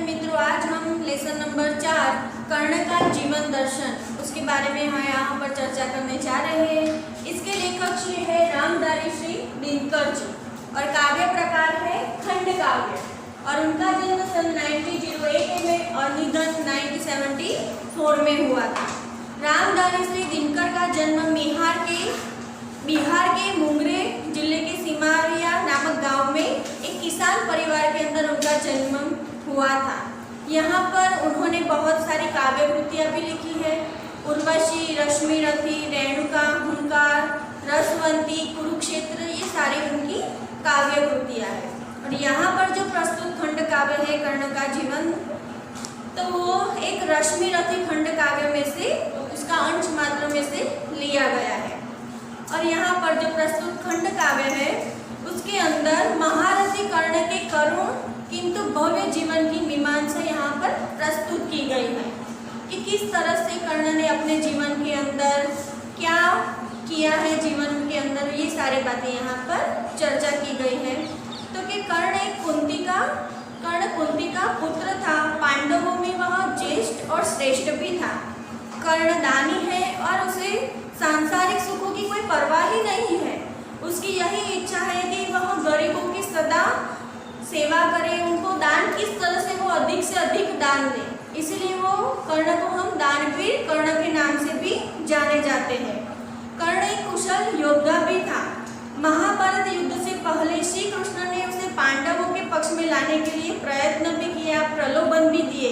मित्रों, आज हम लेसन नंबर 4 कर्ण का जीवन दर्शन उसके बारे में हम यहाँ पर चर्चा करने जा रहे हैं। इसके लेखक श्री है रामधारी श्री दिनकर जी और काव्य प्रकार है खंड काव्य और उनका जन्म सन 1908 में और निधन 1974 में हुआ था। रामधारी श्री दिनकर का जन्म बिहार के मुंगेर जिले के सिमारिया नामक गांव में एक किसान परिवार के अंदर उनका जन्म हुआ था। यहाँ पर उन्होंने बहुत सारी काव्य कृतियाँ भी लिखी है। उर्वशी, रश्मिरथी, रेणुका, हुंकार, रसवंती, कुरुक्षेत्र, ये सारी उनकी काव्य कृतियाँ हैं। और यहाँ पर जो प्रस्तुत खंड काव्य है कर्ण का जीवन, तो वो एक रश्मिरथी खंड काव्य में से उसका अंश मात्र में से लिया गया है। और यहाँ पर जो प्रस्तुत खंड काव्य है उसके अंदर महारथी कर्ण के करुण किंतु भव्य जीवन की मीमांसा यहाँ पर प्रस्तुत की गई है कि किस तरह से कर्ण ने अपने जीवन के अंदर क्या किया है, जीवन के अंदर ये सारी बातें यहाँ पर चर्चा की गई है। तो कि कर्ण कुंती का पुत्र था, पांडवों में वह ज्येष्ठ और श्रेष्ठ भी था। कर्ण दानी है और उसे सांसारिक सुखों की कोई परवाह ही नहीं है। उसकी यही इच्छा है कि वह गरीबों की सदा सेवा करे, उनको दान किस तरह से वो अधिक से अधिक दान दे। इसलिए वो कर्ण को हम दानवीर कर्ण के नाम से भी जाने जाते हैं। कर्ण एक कुशल योद्धा भी था। महाभारत युद्ध से पहले श्री कृष्ण ने उसे पांडवों के पक्ष में लाने के लिए प्रयत्न भी किया, प्रलोभन भी दिए,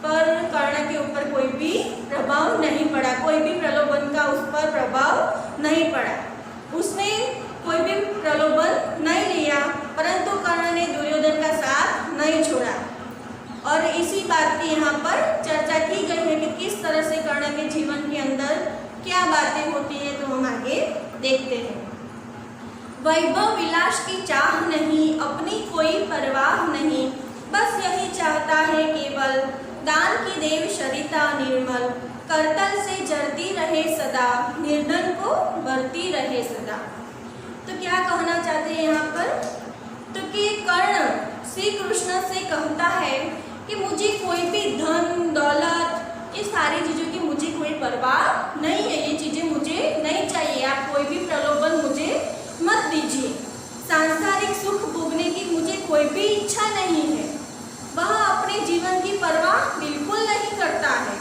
पर कर्ण के ऊपर कोई भी प्रभाव नहीं पड़ा। कोई भी प्रलोभन का उस पर प्रभाव नहीं पड़ा। उसने कोई भी प्रलोभन नहीं लिया, परंतु कर्ण ने दुर्योधन का साथ नहीं छोड़ा। और इसी बात की यहाँ पर चर्चा की गई है कि किस तरह से कर्ण के जीवन के अंदर क्या बातें होती है, तो हम आगे देखते हैं। वैभव विलास की चाह नहीं, अपनी कोई परवाह नहीं, बस यही चाहता है केवल दान की देव सरिता निर्मल, करतल से जरती रहे सदा, निर्धन को बरती रहे सदा। तो क्या कहना चाहते हैं यहाँ पर? तो कि कर्ण श्री कृष्ण से कहता है कि मुझे कोई भी धन दौलत ये सारी चीज़ों की मुझे कोई परवाह नहीं है, ये चीज़ें मुझे नहीं चाहिए, आप कोई भी प्रलोभन मुझे मत दीजिए। सांसारिक सुख भोगने की मुझे कोई भी इच्छा नहीं है। वह अपने जीवन की परवाह बिल्कुल नहीं करता है।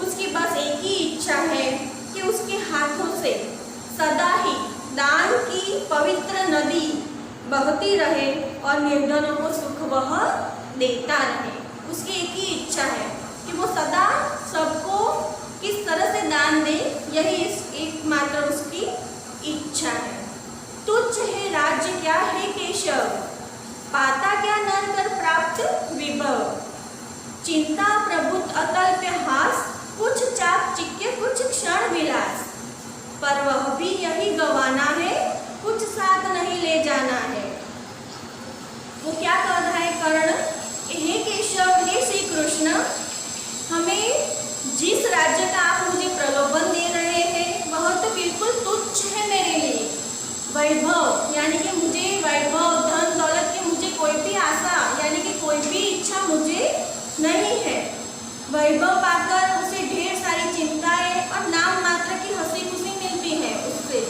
उसकी बस एक ही इच्छा है कि उसके हाथों से सदा ही दान की पवित्र नदी बहती रहे और निर्धनों को सुख वह देता रहे। उसकी एक ही इच्छा है कि वो सदा सबको किस तरह से दान दे, यही एकमात्र उसकी इच्छा है। तुच्छ है राज्य क्या है केशव, पाता क्या नर कर प्राप्त विभव, चिंता प्रभुत अतल्प्य हास, कुछ चाकचिक्य कुछ क्षण विलास, पर वह भी यही गवाना है, कुछ साथ नहीं ले जाना है। वो क्या कह रहा है कर्ण? हे केशव, हे श्री कृष्ण, हमें जिस राज्य का आप मुझे प्रलोभन दे रहे हैं वह तो बिल्कुल तुच्छ है मेरे लिए। वैभव यानी कि मुझे वैभव, धन दौलत की मुझे कोई भी आशा यानी कि कोई भी इच्छा मुझे नहीं है। वैभव पाकर उसे ढेर सारी चिंताएं और नाम मात्र की हंसी खुशी मिलती है, उससे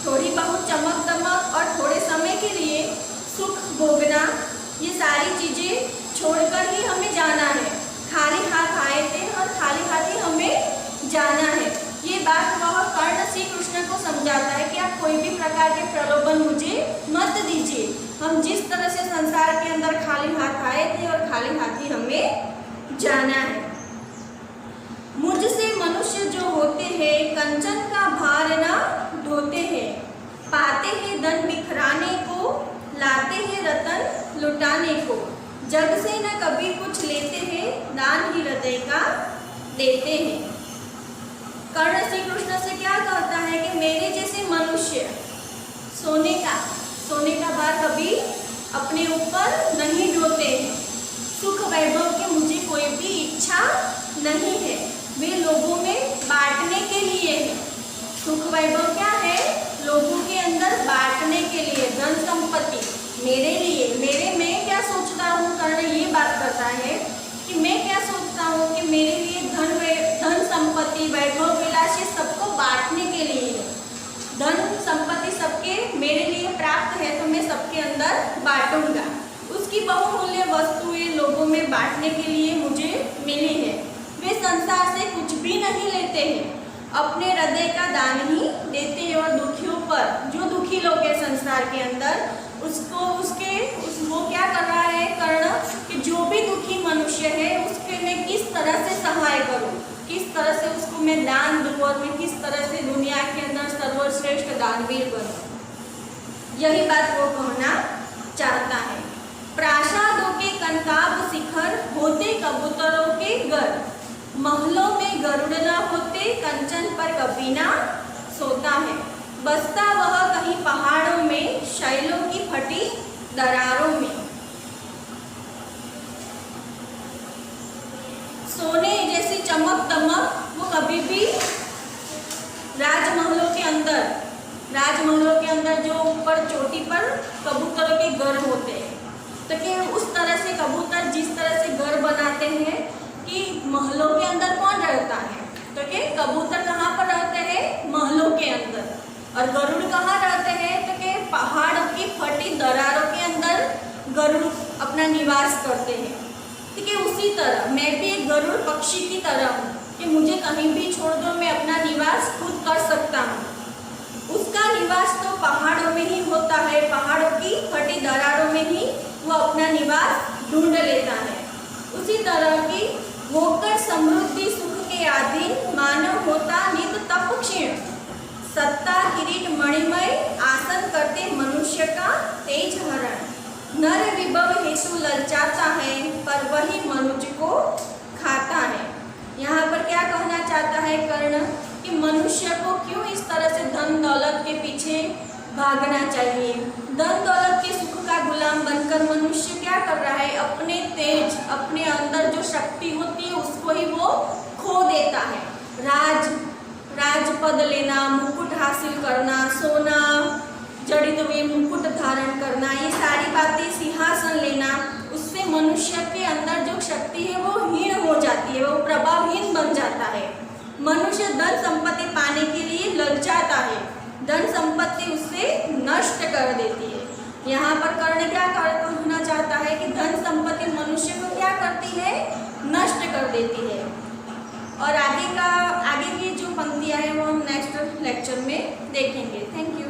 थोड़ी बहुत चमक दमक और थोड़े समय के लिए सुख भोगना, ये सारी चीज़ें छोड़कर ही हमें जाना है। खाली हाथ आए थे और खाली हाथ ही हमें जाना है। ये बात वह कर्ण श्री कृष्ण को समझाता है कि आप कोई भी प्रकार के प्रलोभन मुझे मत दीजिए। हम जिस तरह से संसार के अंदर खाली हाथ आए थे और खाली हाथ ही हमें जाना है। मुझसे मनुष्य जो होते हैं कंचन का भार ना ढोते हैं, पाते हैं धन बिखराने को, लाते हैं रतन लुटाने को, जग से न कभी कुछ लेते हैं, दान ही हृदय का देते हैं। कर्ण श्री कृष्ण से क्या कहता है कि मेरे जैसे मनुष्य सोने का भार कभी अपने ऊपर नहीं ढोते हैं। सुख वैभव की मुझे कोई भी इच्छा नहीं है, वे लोगों में बांटने के लिए है। सुख वैभव क्या है? लोगों के अंदर बांटने के लिए, धन संपत्ति मेरे लिए, मैं क्या सोचता हूँ, कर्ण ये बात करता है कि सबको बांटने के लिए है। धन संपत्ति सबके मेरे लिए प्राप्त है तो मैं सबके अंदर बांटूंगा। उसकी बहुमूल्य वस्तुएं लोगों में बांटने के लिए मुझे मिली है। वे संसार से कुछ भी नहीं लेते हैं, अपने हृदय का दान ही देते हैं और दुखियों पर, जो दुखी लोग हैं संसार के अंदर, वो क्या कर रहा है कर्ण कि जो भी दुखी मनुष्य है उसके मैं किस तरह से सहाय करूं, किस तरह से उसको मैं दान दूं और मैं किस तरह से दुनिया के अंदर सर्वश्रेष्ठ दानवीर बनूं। यही बात वो कहना चाहता है। प्रासादों के कनकाब शिखर होते कबूतरों के घर, महलों में गरुड़ न होते कंचन पर कभी ना सोता है। बसता वह कहीं पहाड़ों में शैलों की फटी दरारों में। सोने जैसी चमक दमक वो कभी भी राजमहलों के अंदर जो ऊपर चोटी पर कबूतरों के घर होते हैं, तो कि उस तरह से कबूतर जिस तरह से घर बनाते हैं कि महलों के अंदर कौन रहता है, तो कि कबूतर कहाँ पर रहते हैं, महलों के अंदर। और गरुड़ कहाँ रहते हैं, तो कि पहाड़ की फटी दरारों के अंदर गरुड़ अपना निवास करते हैं। ठीक है, उसी तरह मैं भी एक गरुड़ पक्षी की तरह हूँ कि मुझे कहीं भी छोड़ दो, मैं अपना निवास खुद कर सकता हूँ। उसका निवास तो पहाड़ों में ही होता है, पहाड़ों की फटी दरारों में ही वो अपना निवास ढूंढ लेता है। उसी तरह की होकर समृद्धि सुख के अधीन मानव होता नित तप क्षीण, सत्ता किरीट मणिमय आसन करते मनुष्य का तेज हरण। नर विभव हेतु ललचाता है पर वही मनुष्य को खाता है। यहाँ पर क्या कहना चाहता है कर्ण कि मनुष्य को क्यों इस तरह से धन दौलत के पीछे भागना चाहिए। धन दौलत के सुख का गुलाम बनकर मनुष्य क्या कर रहा है, अपने तेज, अपने अंदर जो शक्ति होती है उसको ही वो खो देता है। राजपद लेना, मुकुट हासिल करना, सोना जड़ित हुए मुकुट धारण करना, ये सारी बातें, सिंहासन लेना, उससे मनुष्य के अंदर जो शक्ति है वो हीन हो जाती है, वो प्रभावहीन बन जाता है। मनुष्य धन संपत्ति पाने के लिए ललचाता है, धन संपत्ति उससे नष्ट कर देती है। यहाँ पर कर्ण क्या कहना चाहता है कि धन संपत्ति मनुष्य को क्या करती है, नष्ट कर देती है। और आगे की जो पंक्तियाँ हैं वो हम नेक्स्ट लेक्चर में देखेंगे। Thank you.